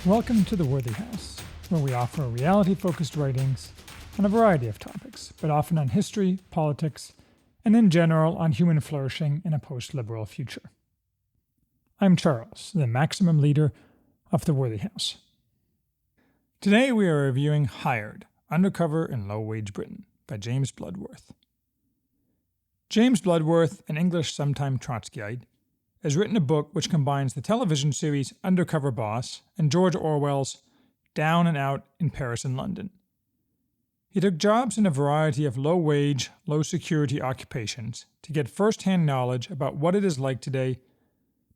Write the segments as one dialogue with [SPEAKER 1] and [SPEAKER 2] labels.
[SPEAKER 1] Welcome to The Worthy House, where we offer reality-focused writings on a variety of topics, but often on history, politics, and in general on human flourishing in a post-liberal future. I'm Charles, the maximum leader of The Worthy House. Today we are reviewing Hired, Undercover in Low-Wage Britain by James Bloodworth. James Bloodworth, an English sometime Trotskyite, has written a book which combines the television series Undercover Boss and George Orwell's Down and Out in Paris and London. He took jobs in a variety of low-wage, low-security occupations to get first-hand knowledge about what it is like today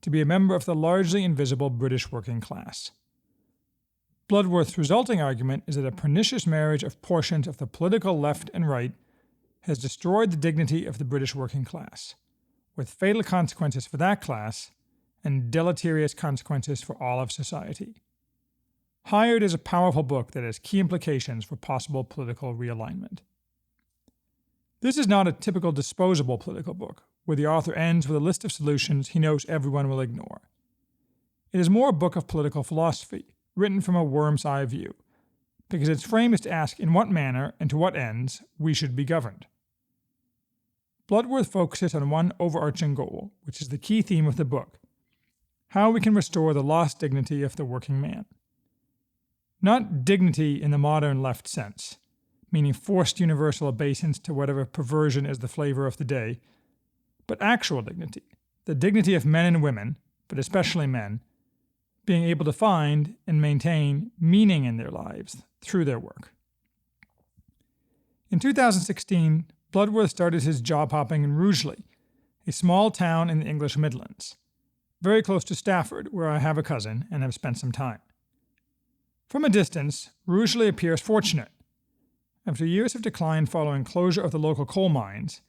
[SPEAKER 1] to be a member of the largely invisible British working class. Bloodworth's resulting argument is that a pernicious marriage of portions of the political left and right has destroyed the dignity of the British working class, with fatal consequences for that class and deleterious consequences for all of society. Hired is a powerful book that has key implications for possible political realignment. This is not a typical disposable political book, where the author ends with a list of solutions he knows everyone will ignore. It is more a book of political philosophy, written from a worm's eye view, because its frame is to ask in what manner and to what ends we should be governed. Bloodworth focuses on one overarching goal, which is the key theme of the book: how we can restore the lost dignity of the working man. Not dignity in the modern left sense, meaning forced universal obeisance to whatever perversion is the flavor of the day, but actual dignity, the dignity of men and women, but especially men, being able to find and maintain meaning in their lives through their work. In 2016, Bloodworth started his job hopping in Rugeley, a small town in the English Midlands, very close to Stafford, where I have a cousin and have spent some time. From a distance, Rugeley appears fortunate. After years of decline following closure of the local coal mines,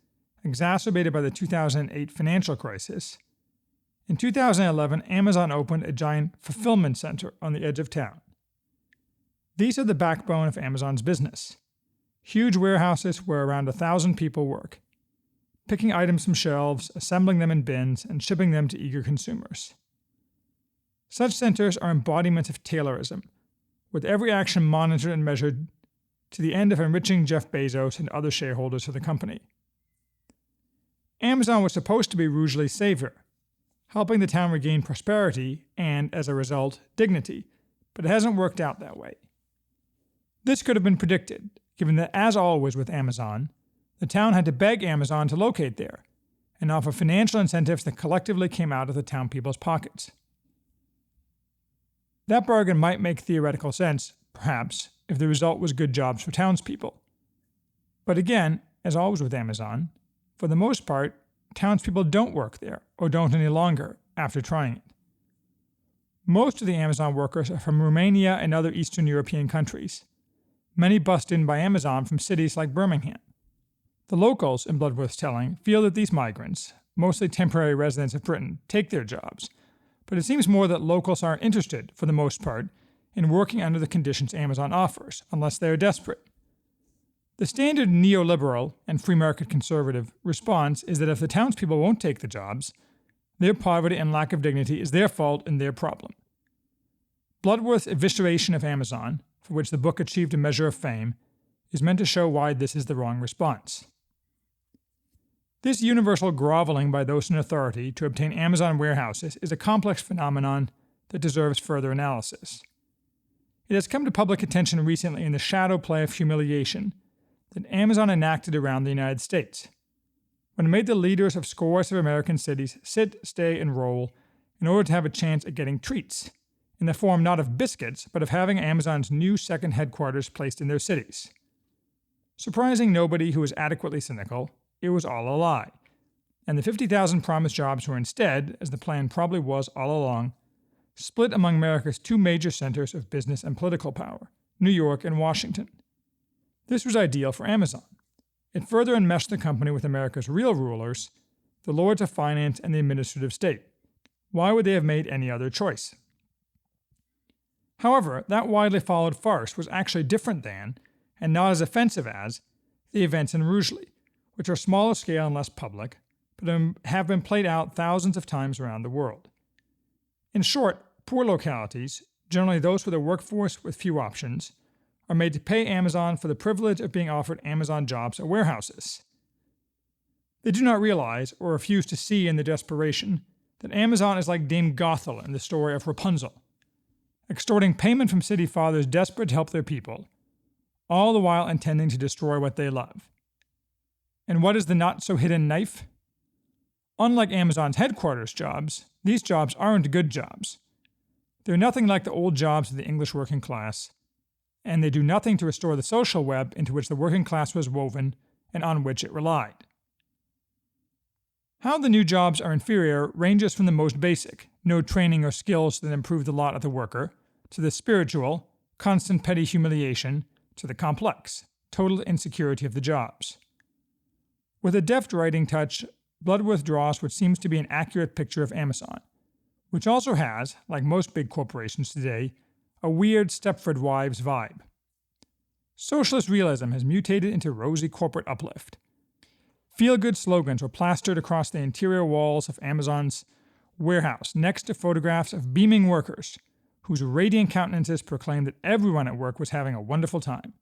[SPEAKER 1] exacerbated by the 2008 financial crisis, in 2011 Amazon opened a giant fulfillment center on the edge of town. These are the backbone of Amazon's business. Huge warehouses where around 1,000 people work, picking items from shelves, assembling them in bins, and shipping them to eager consumers. Such centers are embodiments of Taylorism, with every action monitored and measured to the end of enriching Jeff Bezos and other shareholders of the company. Amazon was supposed to be Rugeley's savior, helping the town regain prosperity and, as a result, dignity, but it hasn't worked out that way. This could have been predicted, given that, as always with Amazon, the town had to beg Amazon to locate there and offer financial incentives that collectively came out of the town people's pockets. That bargain might make theoretical sense, perhaps, if the result was good jobs for townspeople. But again, as always with Amazon, for the most part, townspeople don't work there, or don't any longer, after trying it. Most of the Amazon workers are from Romania and other Eastern European countries, many bussed in by Amazon from cities like Birmingham. The locals, in Bloodworth's telling, feel that these migrants, mostly temporary residents of Britain, take their jobs, but it seems more that locals aren't interested, for the most part, in working under the conditions Amazon offers, unless they are desperate. The standard neoliberal and free market conservative response is that if the townspeople won't take the jobs, their poverty and lack of dignity is their fault and their problem. Bloodworth's evisceration of Amazon, for which the book achieved a measure of fame, is meant to show why this is the wrong response. This universal groveling by those in authority to obtain Amazon warehouses is a complex phenomenon that deserves further analysis. It has come to public attention recently in the shadow play of humiliation that Amazon enacted around the United States, when it made the leaders of scores of American cities sit, stay, and roll in order to have a chance at getting treats, in the form not of biscuits, but of having Amazon's new second headquarters placed in their cities. Surprising nobody who was adequately cynical, it was all a lie, and the 50,000 promised jobs were instead, as the plan probably was all along, split among America's two major centers of business and political power, New York and Washington. This was ideal for Amazon. It further enmeshed the company with America's real rulers, the lords of finance and the administrative state. Why would they have made any other choice? However, that widely followed farce was actually different than, and not as offensive as, the events in Rugeley, which are smaller scale and less public, but have been played out thousands of times around the world. In short, poor localities, generally those with a workforce with few options, are made to pay Amazon for the privilege of being offered Amazon jobs at warehouses. They do not realize, or refuse to see in their desperation, that Amazon is like Dame Gothel in the story of Rapunzel, extorting payment from city fathers desperate to help their people, all the while intending to destroy what they love. And what is the not-so-hidden knife? Unlike Amazon's headquarters jobs, these jobs aren't good jobs. They're nothing like the old jobs of the English working class, and they do nothing to restore the social web into which the working class was woven and on which it relied. How the new jobs are inferior ranges from the most basic, no training or skills that improve the lot of the worker, to the spiritual, constant petty humiliation, to the complex, total insecurity of the jobs. With a deft writing touch, Bloodworth draws what seems to be an accurate picture of Amazon, which also has, like most big corporations today, a weird Stepford Wives vibe. Socialist realism has mutated into rosy corporate uplift. Feel-good slogans were plastered across the interior walls of Amazon's warehouse next to photographs of beaming workers whose radiant countenances proclaimed that everyone at work was having a wonderful time.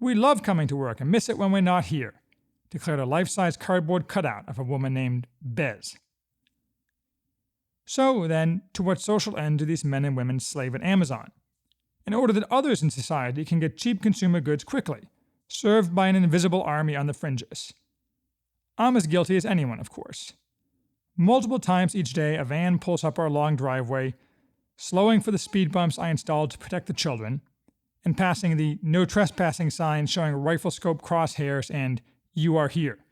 [SPEAKER 1] "We love coming to work and miss it when we're not here," declared a life-size cardboard cutout of a woman named Bez. So, then, to what social end do these men and women slave at Amazon? In order that others in society can get cheap consumer goods quickly, served by an invisible army on the fringes. I'm as guilty as anyone, of course. Multiple times each day, a van pulls up our long driveway, slowing for the speed bumps I installed to protect the children, and passing the "no trespassing" sign showing rifle scope crosshairs and "you are here."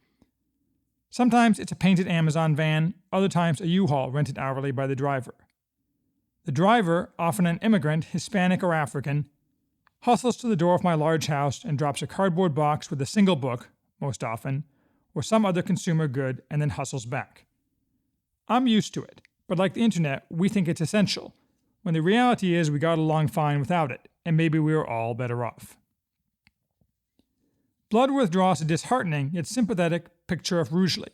[SPEAKER 1] Sometimes it's a painted Amazon van, other times a U-Haul rented hourly by the driver. The driver, often an immigrant, Hispanic or African, hustles to the door of my large house and drops a cardboard box with a single book, most often, or some other consumer good, and then hustles back. I'm used to it, but like the internet, we think it's essential, when the reality is we got along fine without it, and maybe we were all better off. Bloodworth draws a disheartening yet sympathetic picture of Rugeley,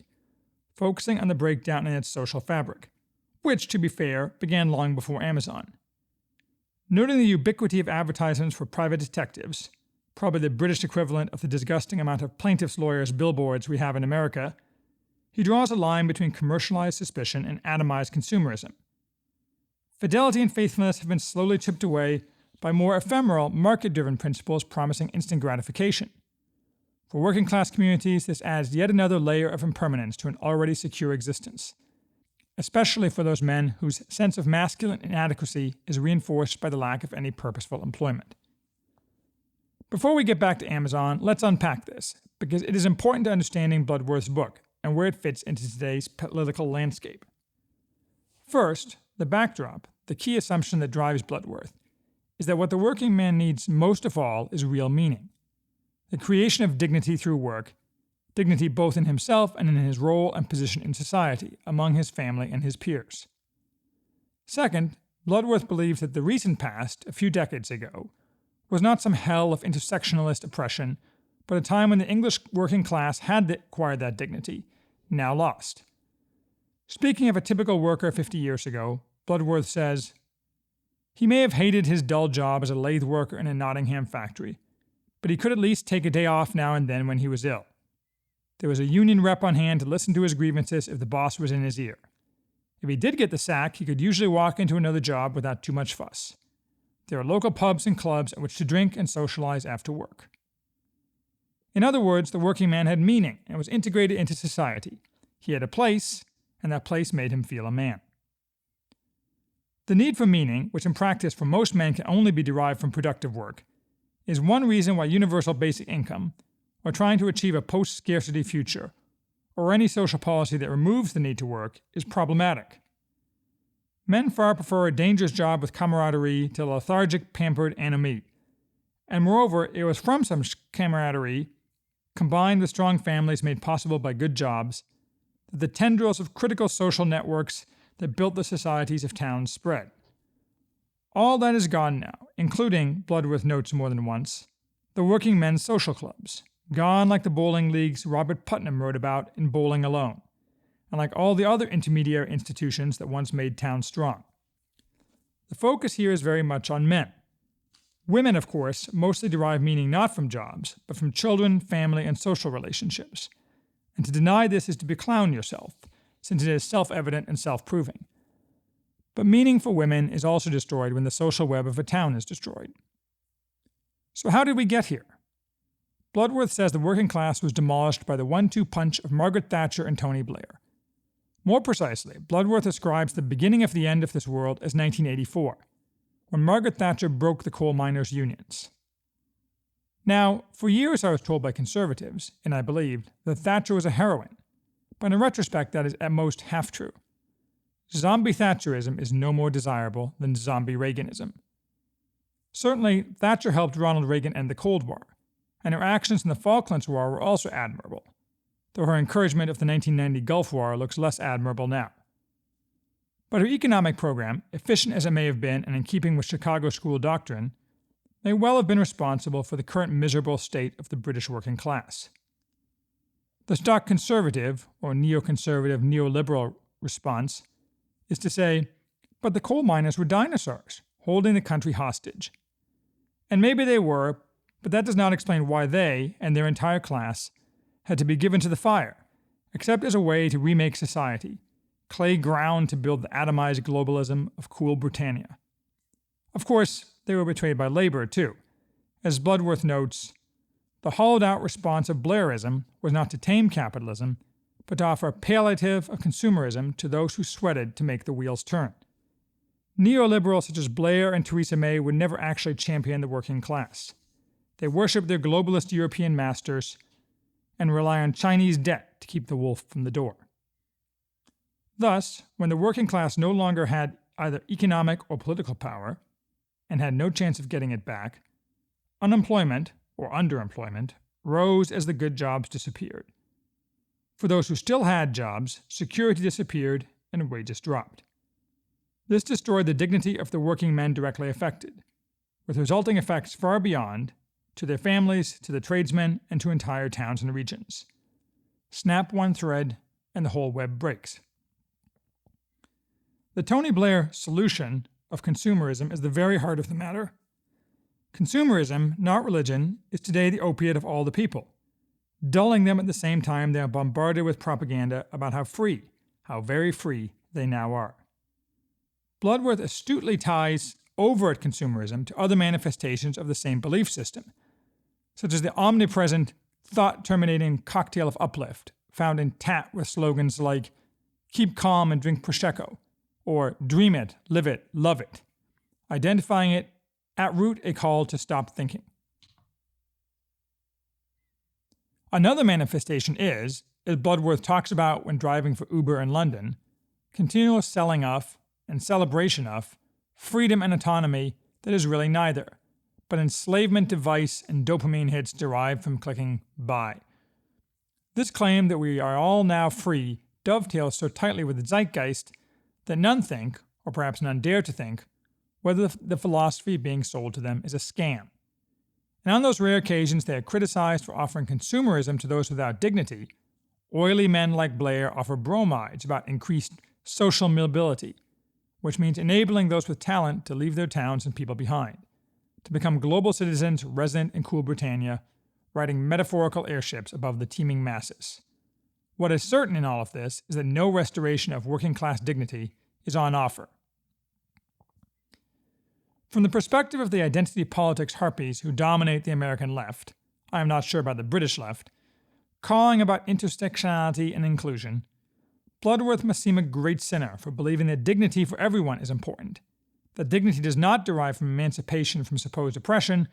[SPEAKER 1] focusing on the breakdown in its social fabric, which, to be fair, began long before Amazon. Noting the ubiquity of advertisements for private detectives, probably the British equivalent of the disgusting amount of plaintiffs' lawyers' billboards we have in America, he draws a line between commercialized suspicion and atomized consumerism. Fidelity and faithfulness have been slowly chipped away by more ephemeral, market-driven principles promising instant gratification. For working-class communities, this adds yet another layer of impermanence to an already secure existence, especially for those men whose sense of masculine inadequacy is reinforced by the lack of any purposeful employment. Before we get back to Amazon, let's unpack this, because it is important to understanding Bloodworth's book and where it fits into today's political landscape. First, the backdrop, the key assumption that drives Bloodworth, is that what the working man needs most of all is real meaning. The creation of dignity through work, dignity both in himself and in his role and position in society, among his family and his peers. Second, Bloodworth believes that the recent past, a few decades ago, was not some hell of intersectionalist oppression, but a time when the English working class had acquired that dignity, now lost. Speaking of a typical worker 50 years ago, Bloodworth says, "He may have hated his dull job as a lathe worker in a Nottingham factory, but he could at least take a day off now and then when he was ill. There was a union rep on hand to listen to his grievances if the boss was in his ear. If he did get the sack, he could usually walk into another job without too much fuss. There are local pubs and clubs at which to drink and socialize after work." In other words, the working man had meaning and was integrated into society. He had a place, and that place made him feel a man. The need for meaning, which in practice for most men can only be derived from productive work, is one reason why universal basic income, or trying to achieve a post-scarcity future, or any social policy that removes the need to work, is problematic. Men far prefer a dangerous job with camaraderie to lethargic, pampered ennui. And moreover, it was from some camaraderie, combined with strong families made possible by good jobs, that the tendrils of critical social networks that built the societies of towns spread. All that is gone now, including, Bloodworth notes more than once, the working men's social clubs, gone like the bowling leagues Robert Putnam wrote about in Bowling Alone, and like all the other intermediary institutions that once made towns strong. The focus here is very much on men. Women, of course, mostly derive meaning not from jobs, but from children, family, and social relationships. And to deny this is to beclown yourself, since it is self-evident and self-proving. But meaning for women is also destroyed when the social web of a town is destroyed. So how did we get here? Bloodworth says the working class was demolished by the 1-2 punch of Margaret Thatcher and Tony Blair. More precisely, Bloodworth ascribes the beginning of the end of this world as 1984, when Margaret Thatcher broke the coal miners' unions. Now, for years I was told by conservatives, and I believed, that Thatcher was a heroine, but in retrospect that is at most half true. Zombie Thatcherism is no more desirable than zombie Reaganism. Certainly, Thatcher helped Ronald Reagan end the Cold War, and her actions in the Falklands War were also admirable, though her encouragement of the 1990 Gulf War looks less admirable now. But her economic program, efficient as it may have been and in keeping with Chicago school doctrine, may well have been responsible for the current miserable state of the British working class. The stock conservative, or neoconservative neoliberal response is to say, but the coal miners were dinosaurs, holding the country hostage. And maybe they were, but that does not explain why they, and their entire class, had to be given to the fire, except as a way to remake society, clay ground to build the atomized globalism of cool Britannia. Of course, they were betrayed by labor, too. As Bloodworth notes, the hollowed-out response of Blairism was not to tame capitalism, but to offer a palliative of consumerism to those who sweated to make the wheels turn. Neoliberals such as Blair and Theresa May would never actually champion the working class. They worship their globalist European masters and rely on Chinese debt to keep the wolf from the door. Thus, when the working class no longer had either economic or political power, and had no chance of getting it back, unemployment, or underemployment, rose as the good jobs disappeared. For those who still had jobs, security disappeared and wages dropped. This destroyed the dignity of the working men directly affected, with resulting effects far beyond, to their families, to the tradesmen, and to entire towns and regions. Snap one thread, and the whole web breaks. The Tony Blair solution of consumerism is the very heart of the matter. Consumerism, not religion, is today the opiate of all the people, dulling them at the same time they are bombarded with propaganda about how very free they now are. Bloodworth astutely ties overt consumerism to other manifestations of the same belief system, such as the omnipresent, thought-terminating cocktail of uplift found in TAT with slogans like, "Keep calm and drink Prosecco," or "Dream it, live it, love it," identifying it at root a call to stop thinking. Another manifestation is, as Bloodworth talks about when driving for Uber in London, continual selling of and celebration of freedom and autonomy that is really neither, but enslavement to vice and dopamine hits derived from clicking buy. This claim that we are all now free dovetails so tightly with the zeitgeist that none think, or perhaps none dare to think, whether the philosophy being sold to them is a scam. And on those rare occasions they are criticized for offering consumerism to those without dignity, oily men like Blair offer bromides about increased social mobility, which means enabling those with talent to leave their towns and people behind, to become global citizens resident in cool Britannia, riding metaphorical airships above the teeming masses. What is certain in all of this is that no restoration of working-class dignity is on offer. From the perspective of the identity politics harpies who dominate the American left, I am not sure about the British left, cawing about intersectionality and inclusion, Bloodworth must seem a great sinner for believing that dignity for everyone is important, that dignity does not derive from emancipation from supposed oppression,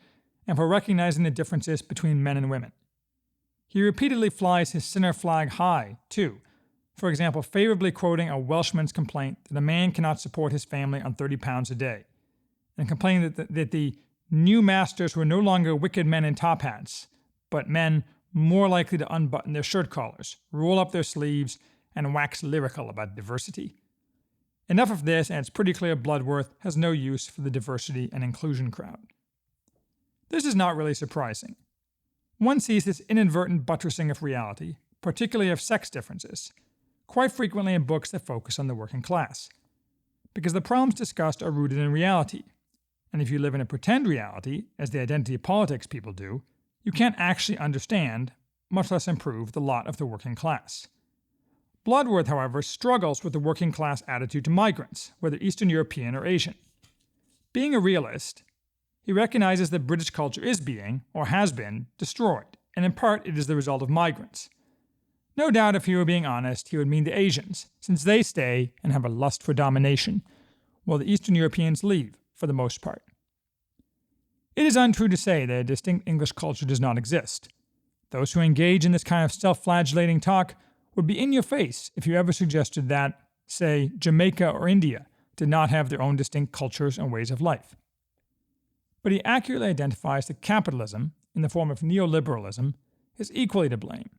[SPEAKER 1] and for recognizing the differences between men and women. He repeatedly flies his sinner flag high, too, for example, favorably quoting a Welshman's complaint that a man cannot support his family on £30 a day, and complaining that the new masters were no longer wicked men in top hats, but men more likely to unbutton their shirt collars, roll up their sleeves, and wax lyrical about diversity. Enough of this, and it's pretty clear Bloodworth has no use for the diversity and inclusion crowd. This is not really surprising. One sees this inadvertent buttressing of reality, particularly of sex differences, quite frequently in books that focus on the working class. because the problems discussed are rooted in reality. And if you live in a pretend reality, as the identity politics people do, you can't actually understand, much less improve, the lot of the working class. Bloodworth, however, struggles with the working class attitude to migrants, whether Eastern European or Asian. Being a realist, he recognizes that British culture is being, or has been, destroyed, and in part it is the result of migrants. No doubt if he were being honest, he would mean the Asians, since they stay and have a lust for domination, while the Eastern Europeans leave, for the most part. It is untrue to say that a distinct English culture does not exist. Those who engage in this kind of self-flagellating talk would be in your face if you ever suggested that, say, Jamaica or India did not have their own distinct cultures and ways of life. But he accurately identifies that capitalism, in the form of neoliberalism, is equally to blame.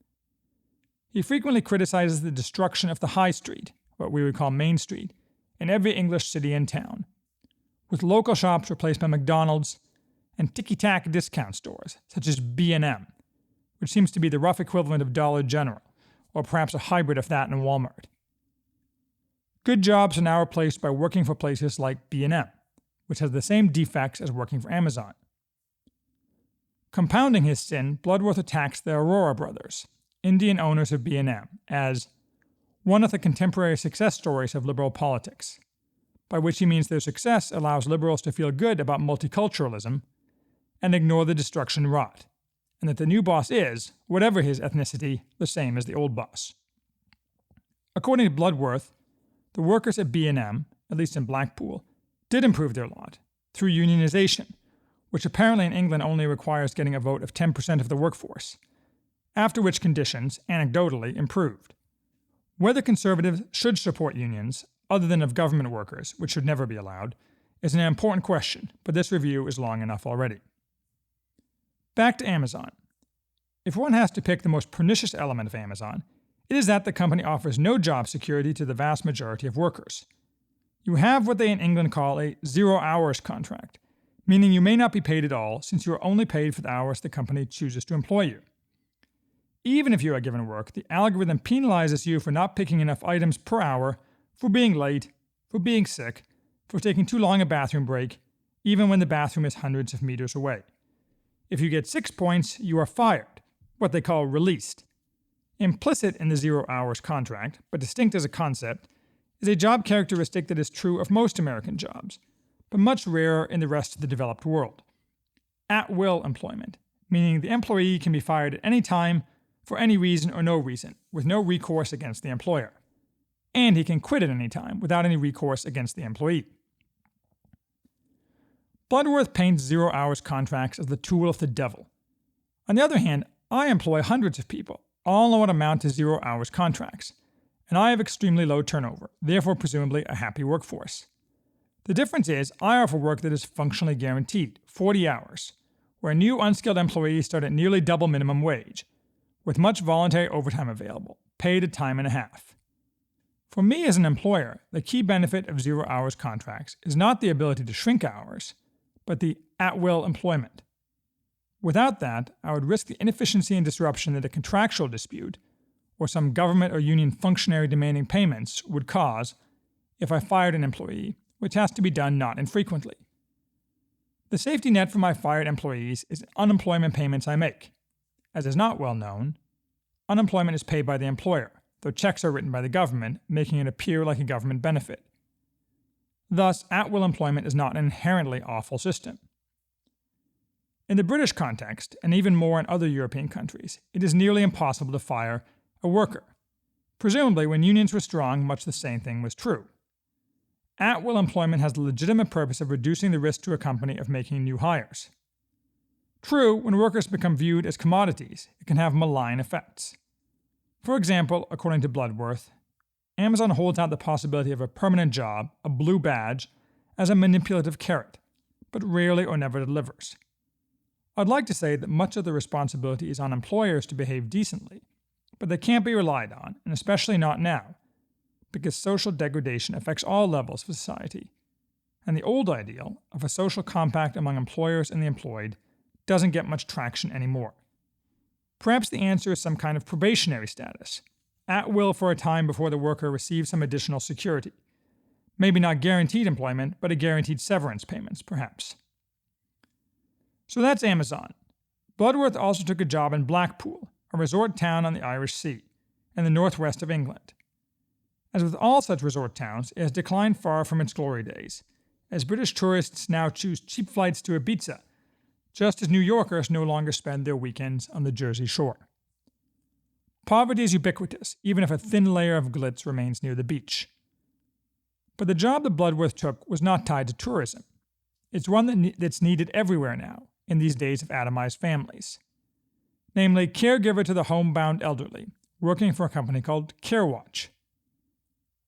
[SPEAKER 1] He frequently criticizes the destruction of the high street, what we would call Main Street, in every English city and town, with local shops replaced by McDonald's and ticky-tack discount stores, such as B&M, which seems to be the rough equivalent of Dollar General, or perhaps a hybrid of that and Walmart. Good jobs are now replaced by working for places like B&M, which has the same defects as working for Amazon. Compounding his sin, Bloodworth attacks the Aurora brothers, Indian owners of B&M, as one of the contemporary success stories of liberal politics, by which he means their success allows liberals to feel good about multiculturalism and ignore the destruction wrought, and that the new boss is, whatever his ethnicity, the same as the old boss. According to Bloodworth, the workers at B&M, at least in Blackpool, did improve their lot through unionization, which apparently in England only requires getting a vote of 10% of the workforce, after which conditions, anecdotally, improved. Whether conservatives should support unions, other than of government workers, which should never be allowed, is an important question, but this review is long enough already. Back to Amazon. If one has to pick the most pernicious element of Amazon, it is that the company offers no job security to the vast majority of workers. You have what they in England call a 0-hours contract, meaning you may not be paid at all since you are only paid for the hours the company chooses to employ you. Even if you are given work, the algorithm penalizes you for not picking enough items per hour, for being late, for being sick, for taking too long a bathroom break, even when the bathroom is hundreds of meters away. If you get 6 points, you are fired, what they call released. Implicit in the 0-hours contract, but distinct as a concept, is a job characteristic that is true of most American jobs, but much rarer in the rest of the developed world. At-will employment, meaning the employee can be fired at any time, for any reason or no reason, with no recourse against the employer. And he can quit at any time without any recourse against the employee. Bloodworth paints 0-hours contracts as the tool of the devil. On the other hand, I employ hundreds of people, all on what amount to 0-hours contracts, and I have extremely low turnover, therefore presumably a happy workforce. The difference is I offer work that is functionally guaranteed, 40 hours, where new unskilled employees start at nearly double minimum wage, with much voluntary overtime available, paid at time and a half. For me as an employer, the key benefit of 0-hours contracts is not the ability to shrink hours, but the at-will employment. Without that, I would risk the inefficiency and disruption that a contractual dispute, or some government or union functionary demanding payments, would cause if I fired an employee, which has to be done not infrequently. The safety net for my fired employees is unemployment payments I make. As is not well known, unemployment is paid by the employer, though checks are written by the government, making it appear like a government benefit. Thus, at-will employment is not an inherently awful system. In the British context, and even more in other European countries, it is nearly impossible to fire a worker. Presumably, when unions were strong, much the same thing was true. At-will employment has the legitimate purpose of reducing the risk to a company of making new hires. True, when workers become viewed as commodities, it can have malign effects. For example, according to Bloodworth, Amazon holds out the possibility of a permanent job, a blue badge, as a manipulative carrot, but rarely or never delivers. I'd like to say that much of the responsibility is on employers to behave decently, but they can't be relied on, and especially not now, because social degradation affects all levels of society, and the old ideal of a social compact among employers and the employed doesn't get much traction anymore. Perhaps the answer is some kind of probationary status, at will for a time before the worker receives some additional security, Maybe not guaranteed employment, but a guaranteed severance payments, perhaps. So that's Amazon. Bloodworth also took a job in Blackpool, a resort town on the Irish Sea, in the northwest of England. As with all such resort towns, it has declined far from its glory days, as British tourists now choose cheap flights to Ibiza, just as New Yorkers no longer spend their weekends on the Jersey Shore. Poverty is ubiquitous, even if a thin layer of glitz remains near the beach. But the job that Bloodworth took was not tied to tourism. It's one that's needed everywhere now, in these days of atomized families. Namely, caregiver to the homebound elderly, working for a company called CareWatch.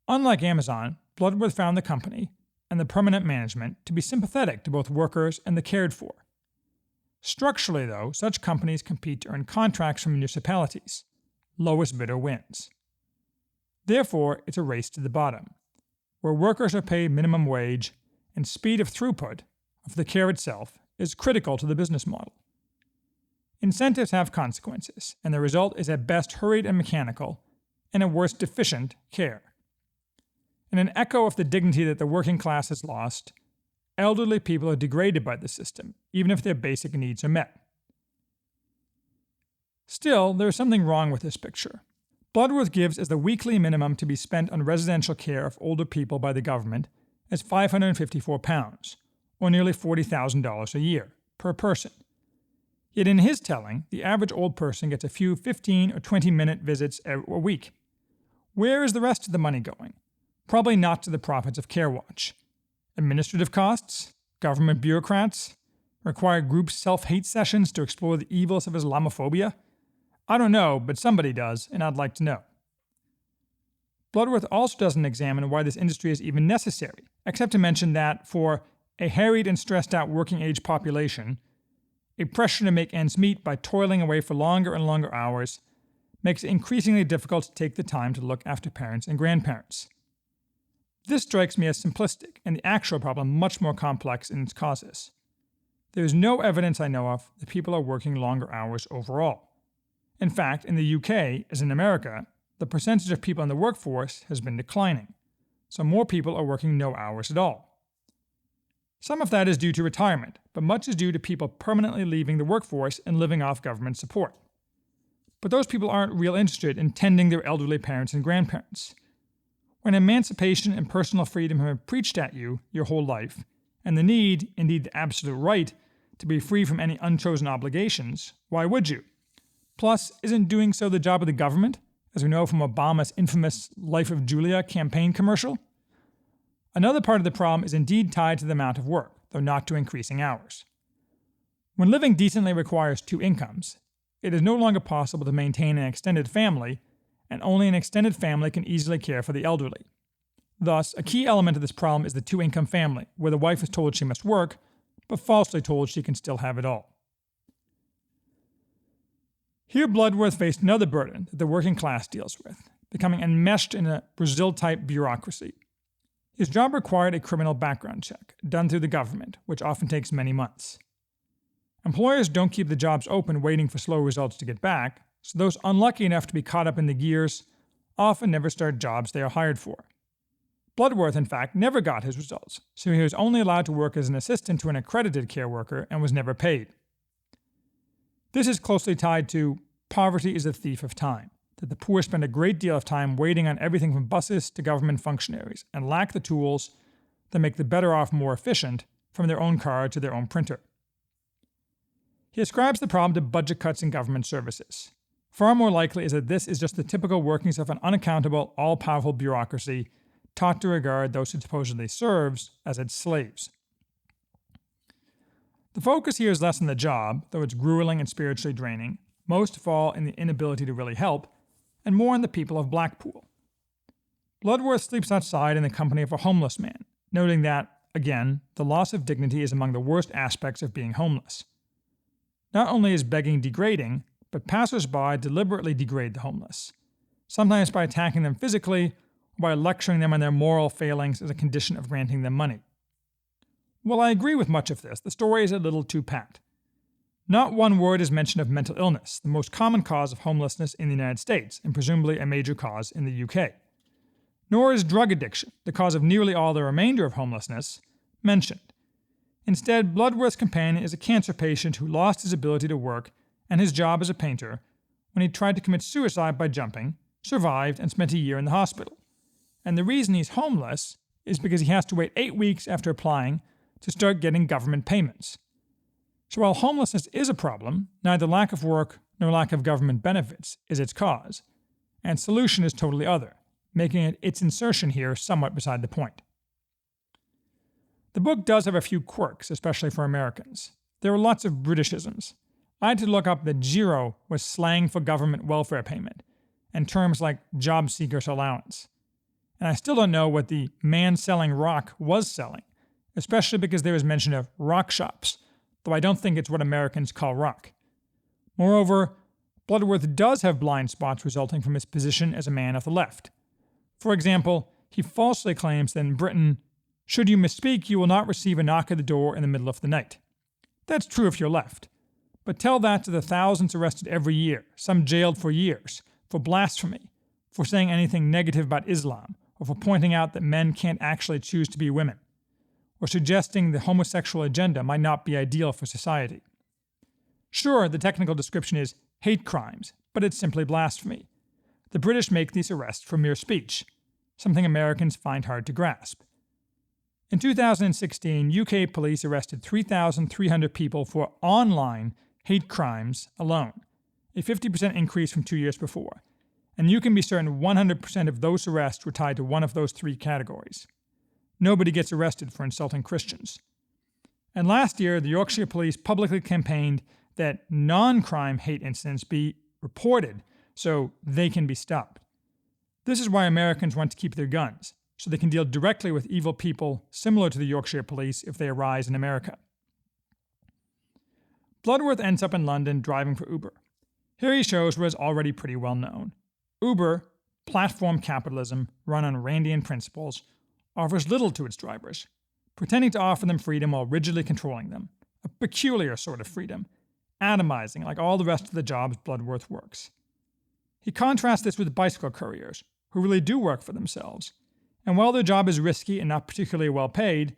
[SPEAKER 1] Unlike Amazon, Bloodworth found the company, and the permanent management, to be sympathetic to both workers and the cared for. Structurally, though, such companies compete to earn contracts from municipalities. Lowest bidder wins. Therefore, it's a race to the bottom, where workers are paid minimum wage and speed of throughput of the care itself is critical to the business model. Incentives have consequences, and the result is at best hurried and mechanical, and at worst deficient care. In an echo of the dignity that the working class has lost, elderly people are degraded by the system, even if their basic needs are met. Still, there is something wrong with this picture. Bloodworth gives as the weekly minimum to be spent on residential care of older people by the government as £554, or nearly $40,000 a year, per person. Yet in his telling, the average old person gets a few 15 or 20-minute visits a week. Where is the rest of the money going? Probably not to the profits of CareWatch. Administrative costs? Government bureaucrats? Require group self-hate sessions to explore the evils of Islamophobia? I don't know, but somebody does, and I'd like to know. Bloodworth also doesn't examine why this industry is even necessary, except to mention that, for a harried and stressed out working age population, a pressure to make ends meet by toiling away for longer and longer hours makes it increasingly difficult to take the time to look after parents and grandparents. This strikes me as simplistic, and the actual problem much more complex in its causes. There is no evidence I know of that people are working longer hours overall. In fact, in the UK, as in America, the percentage of people in the workforce has been declining, so more people are working no hours at all. Some of that is due to retirement, but much is due to people permanently leaving the workforce and living off government support. But those people aren't real interested in tending their elderly parents and grandparents. When emancipation and personal freedom have been preached at you your whole life, and the need, indeed the absolute right, to be free from any unchosen obligations, why would you? Plus, isn't doing so the job of the government, as we know from Obama's infamous Life of Julia campaign commercial? Another part of the problem is indeed tied to the amount of work, though not to increasing hours. When living decently requires two incomes, it is no longer possible to maintain an extended family, and only an extended family can easily care for the elderly. Thus, a key element of this problem is the two-income family, where the wife is told she must work, but falsely told she can still have it all. Here Bloodworth faced another burden that the working class deals with, becoming enmeshed in a Brazil-type bureaucracy. His job required a criminal background check, done through the government, which often takes many months. Employers don't keep the jobs open waiting for slow results to get back, so those unlucky enough to be caught up in the gears often never start jobs they are hired for. Bloodworth, in fact, never got his results, so he was only allowed to work as an assistant to an accredited care worker and was never paid. This is closely tied to poverty is a thief of time, that the poor spend a great deal of time waiting on everything from buses to government functionaries and lack the tools that make the better off more efficient, from their own car to their own printer. He ascribes the problem to budget cuts in government services. Far more likely is that this is just the typical workings of an unaccountable, all-powerful bureaucracy taught to regard those it supposedly serves as its slaves. The focus here is less on the job, though it's grueling and spiritually draining, most of all in the inability to really help, and more on the people of Blackpool. Bloodworth sleeps outside in the company of a homeless man, noting that, again, the loss of dignity is among the worst aspects of being homeless. Not only is begging degrading, but passers-by deliberately degrade the homeless, sometimes by attacking them physically or by lecturing them on their moral failings as a condition of granting them money. While I agree with much of this, the story is a little too pat. Not one word is mentioned of mental illness, the most common cause of homelessness in the United States, and presumably a major cause in the UK. Nor is drug addiction, the cause of nearly all the remainder of homelessness, mentioned. Instead, Bloodworth's companion is a cancer patient who lost his ability to work and his job as a painter when he tried to commit suicide by jumping, survived, and spent a year in the hospital. And the reason he's homeless is because he has to wait 8 weeks after applying to start getting government payments. So while homelessness is a problem, neither lack of work nor lack of government benefits is its cause, and solution is totally other, making its insertion here somewhat beside the point. The book does have a few quirks, especially for Americans. There are lots of Britishisms. I had to look up that GIRO was slang for government welfare payment, and terms like job seeker's allowance. And I still don't know what the man selling rock was selling, especially because there is mention of rock shops, though I don't think it's what Americans call rock. Moreover, Bloodworth does have blind spots resulting from his position as a man of the left. For example, he falsely claims that in Britain, should you misspeak, you will not receive a knock at the door in the middle of the night. That's true if you're left. But tell that to the thousands arrested every year, some jailed for years, for blasphemy, for saying anything negative about Islam, or for pointing out that men can't actually choose to be women, or suggesting the homosexual agenda might not be ideal for society. Sure, the technical description is hate crimes, but it's simply blasphemy. The British make these arrests for mere speech, something Americans find hard to grasp. In 2016, UK police arrested 3,300 people for online hate crimes alone, a 50% increase from 2 years before, and you can be certain 100% of those arrests were tied to one of those three categories. Nobody gets arrested for insulting Christians. And last year, the Yorkshire police publicly campaigned that non-crime hate incidents be reported so they can be stopped. This is why Americans want to keep their guns, so they can deal directly with evil people similar to the Yorkshire police if they arise in America. Bloodworth ends up in London driving for Uber. Here he shows what is already pretty well known. Uber, platform capitalism run on Randian principles, offers little to its drivers, pretending to offer them freedom while rigidly controlling them, a peculiar sort of freedom, atomizing like all the rest of the jobs Bloodworth works. He contrasts this with bicycle couriers, who really do work for themselves, and while their job is risky and not particularly well paid,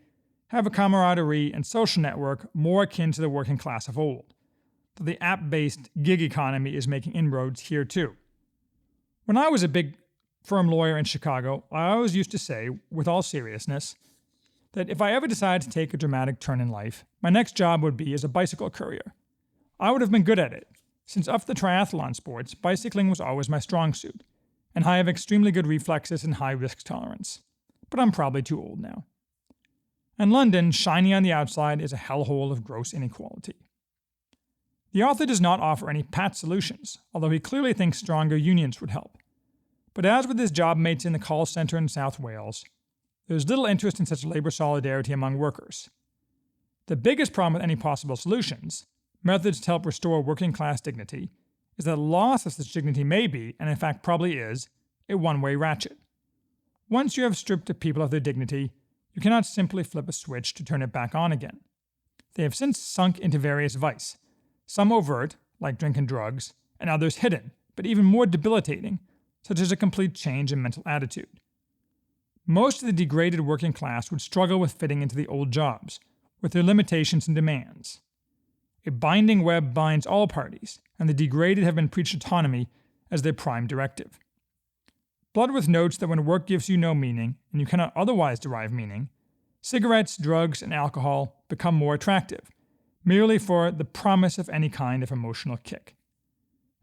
[SPEAKER 1] have a camaraderie and social network more akin to the working class of old, though the app-based gig economy is making inroads here too. When I was a big firm lawyer in Chicago, I always used to say, with all seriousness, that if I ever decided to take a dramatic turn in life, my next job would be as a bicycle courier. I would have been good at it, since of the triathlon sports, bicycling was always my strong suit, and I have extremely good reflexes and high risk tolerance. But I'm probably too old now. And London, shiny on the outside, is a hellhole of gross inequality. The author does not offer any pat solutions, although he clearly thinks stronger unions would help. But as with his job mates in the call centre in South Wales, there's little interest in such labour solidarity among workers. The biggest problem with any possible solutions, methods to help restore working class dignity, is that loss of such dignity may be, and in fact probably is, a one-way ratchet. Once you have stripped the people of their dignity, you cannot simply flip a switch to turn it back on again. They have since sunk into various vice, some overt, like drink and drugs, and others hidden, but even more debilitating, such as a complete change in mental attitude. Most of the degraded working class would struggle with fitting into the old jobs, with their limitations and demands. A binding web binds all parties, and the degraded have been preached autonomy as their prime directive. Bloodworth notes that when work gives you no meaning, and you cannot otherwise derive meaning, cigarettes, drugs, and alcohol become more attractive, merely for the promise of any kind of emotional kick.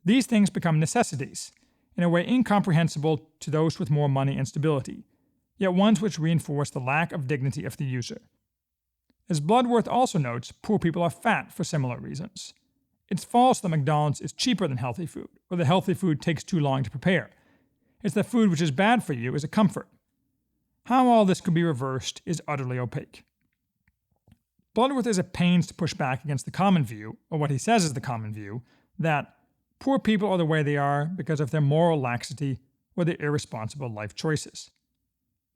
[SPEAKER 1] These things become necessities, in a way incomprehensible to those with more money and stability, yet ones which reinforce the lack of dignity of the user. As Bloodworth also notes, poor people are fat for similar reasons. It's false that McDonald's is cheaper than healthy food, or that healthy food takes too long to prepare. It's that food which is bad for you is a comfort. How all this could be reversed is utterly opaque. Bloodworth is at pains to push back against the common view, or what he says is the common view, that poor people are the way they are because of their moral laxity or their irresponsible life choices.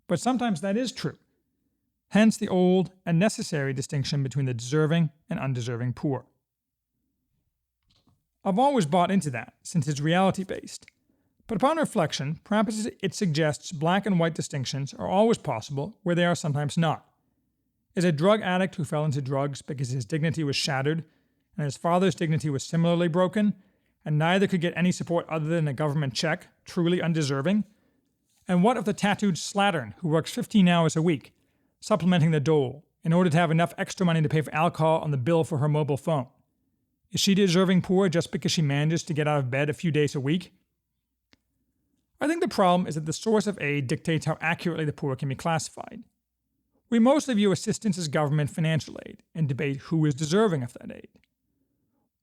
[SPEAKER 1] But sometimes that is true. Hence the old and necessary distinction between the deserving and undeserving poor. I've always bought into that, since it's reality-based, But upon reflection, perhaps it suggests black and white distinctions are always possible where they are sometimes not. Is a drug addict who fell into drugs because his dignity was shattered and his father's dignity was similarly broken, and neither could get any support other than a government check, truly undeserving? And what of the tattooed slattern who works 15 hours a week, supplementing the dole, in order to have enough extra money to pay for alcohol on the bill for her mobile phone? Is she deserving poor just because she manages to get out of bed a few days a week? I think the problem is that the source of aid dictates how accurately the poor can be classified. We mostly view assistance as government financial aid and debate who is deserving of that aid.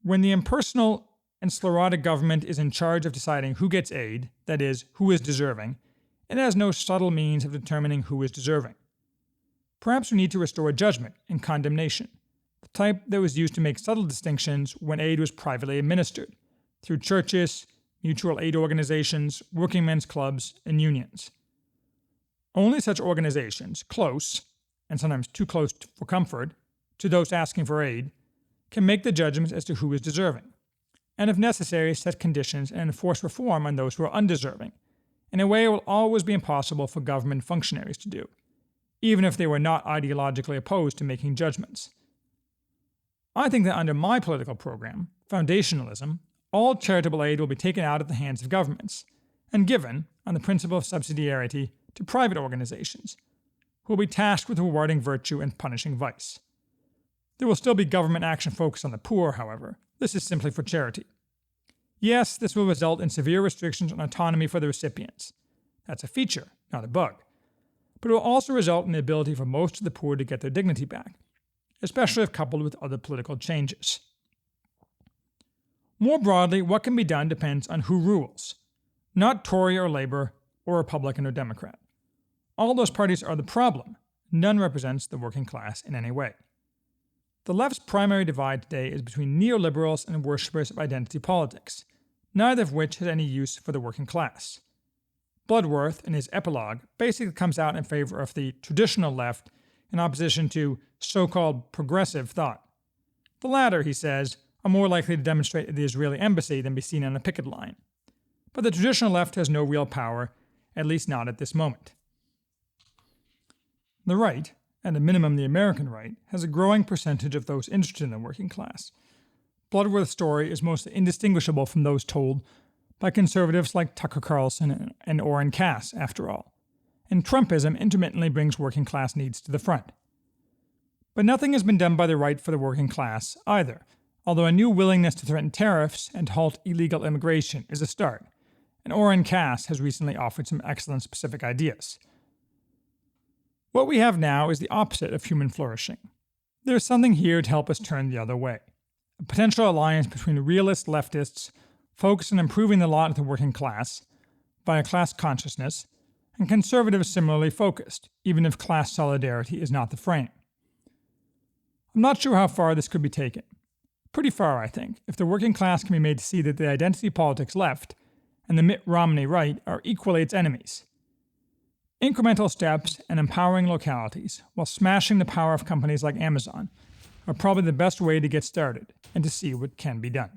[SPEAKER 1] When the impersonal and sclerotic government is in charge of deciding who gets aid, that is, who is deserving, it has no subtle means of determining who is deserving. Perhaps we need to restore judgment and condemnation, the type that was used to make subtle distinctions when aid was privately administered, through churches, mutual aid organizations, working men's clubs, and unions. Only such organizations, close, and sometimes too close for comfort, to those asking for aid, can make the judgments as to who is deserving, and if necessary, set conditions and enforce reform on those who are undeserving, in a way it will always be impossible for government functionaries to do, even if they were not ideologically opposed to making judgments. I think that under my political program, foundationalism, all charitable aid will be taken out of the hands of governments, and given, on the principle of subsidiarity, to private organizations, who will be tasked with rewarding virtue and punishing vice. There will still be government action focused on the poor, however. This is simply for charity. Yes, this will result in severe restrictions on autonomy for the recipients. That's a feature, not a bug. But it will also result in the ability for most of the poor to get their dignity back, especially if coupled with other political changes. More broadly, what can be done depends on who rules, not Tory or Labour or Republican or Democrat. All those parties are the problem. None represents the working class in any way. The left's primary divide today is between neoliberals and worshippers of identity politics, neither of which has any use for the working class. Bloodworth, in his epilogue, basically comes out in favor of the traditional left in opposition to so-called progressive thought. The latter, he says, are more likely to demonstrate at the Israeli embassy than be seen on a picket line. But the traditional left has no real power, at least not at this moment. The right, at a minimum the American right, has a growing percentage of those interested in the working class. Bloodworth's story is mostly indistinguishable from those told by conservatives like Tucker Carlson and Oren Cass, after all, and Trumpism intermittently brings working class needs to the front. But nothing has been done by the right for the working class either, although a new willingness to threaten tariffs and halt illegal immigration is a start, and Oren Cass has recently offered some excellent specific ideas. What we have now is the opposite of human flourishing. There is something here to help us turn the other way. A potential alliance between realist leftists focused on improving the lot of the working class via class consciousness, and conservatives similarly focused, even if class solidarity is not the frame. I'm not sure how far this could be taken. Pretty far, I think, if the working class can be made to see that the identity politics left and the Mitt Romney right are equally its enemies. Incremental steps and empowering localities, while smashing the power of companies like Amazon, are probably the best way to get started and to see what can be done.